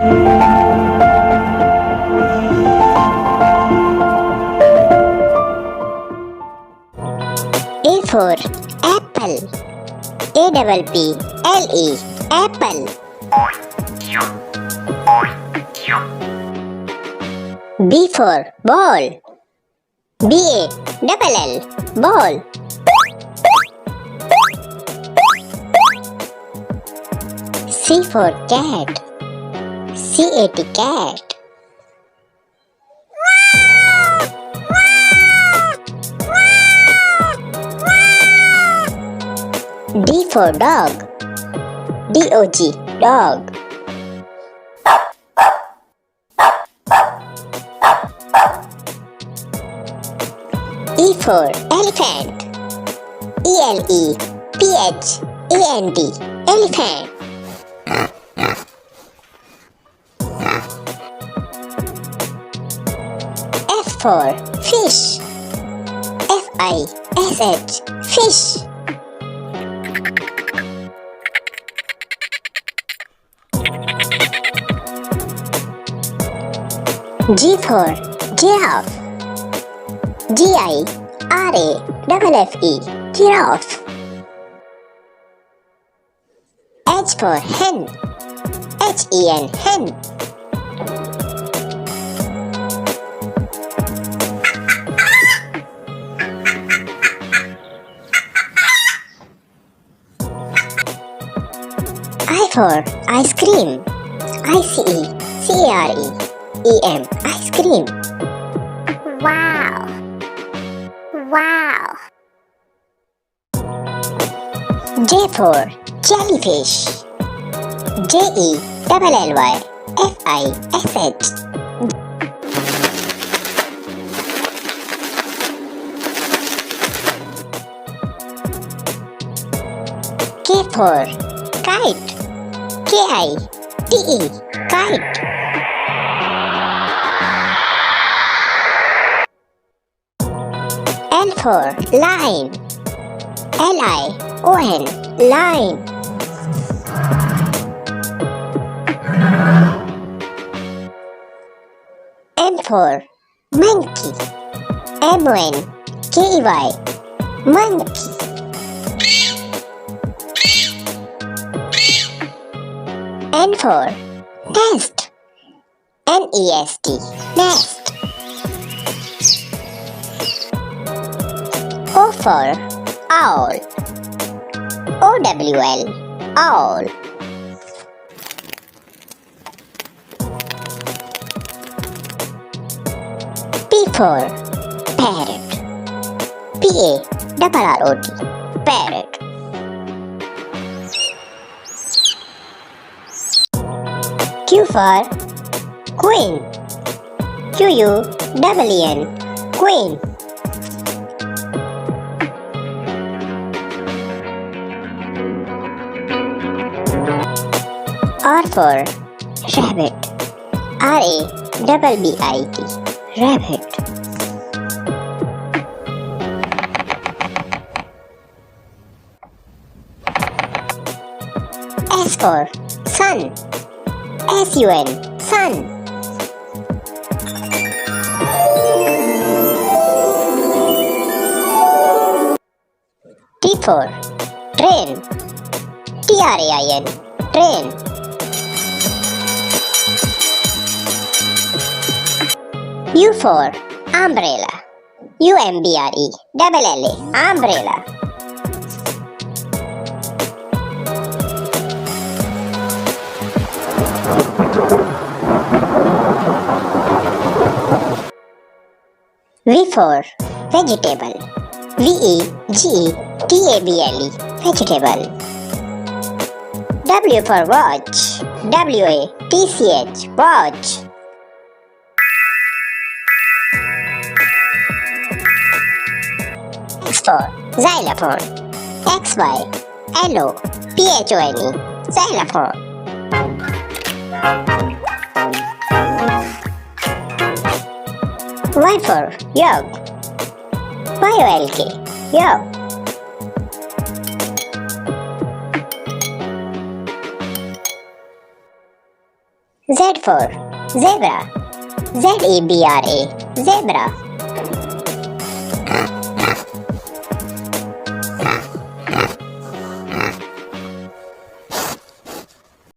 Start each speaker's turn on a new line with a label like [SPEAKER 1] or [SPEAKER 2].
[SPEAKER 1] A for apple. A-P-P-L-E. Apple. B for ball. B-A-L-L. Ball. C for cat. C-A-T. Cat. D for dog. D-O-G. Dog. E for elephant. E-L-E-P-H-A-N-T. Elephant. F for fish. F-I-S-H. Fish. G for giraffe. G-I-R-A-F-F-E. Giraffe. H for hen. H-E-N. Hen. I for ice cream. I-C-E-C-A-R-E-E-M. Ice cream. Wow. Wow. J for jellyfish. J-E-L-L-Y-F-I-S-H. K for kite. K-I-T-E. Kite. L for line. L-I-O-N. Line. M for monkey. M-O-N-K-E-Y. Monkey. N for nest. N-E-S-T. Nest. O for owl. O-W-L. Owl. P for parrot. P-A-R-R-O-T. Parrot. Q for queen. Q-U-E-E-N. Queen. R for rabbit. R-A-B-B-I-T. Rabbit. S for sun. S-U-N. Sun. T for train. T-R-A-I-N. Train. U for umbrella. U-M-B-R-E-L-L-A. Umbrella. V for vegetable. V-E-G-E-T-A-B-L-E. Vegetable. W for watch. W-A-T-C-H. Watch. X for xylophone. X-Y-L-O-P-H-O-N-E. Xylophone. Y for yolk. Y-O-L-K. Yolk. Z for zebra. Z-E-B-R-A, zebra.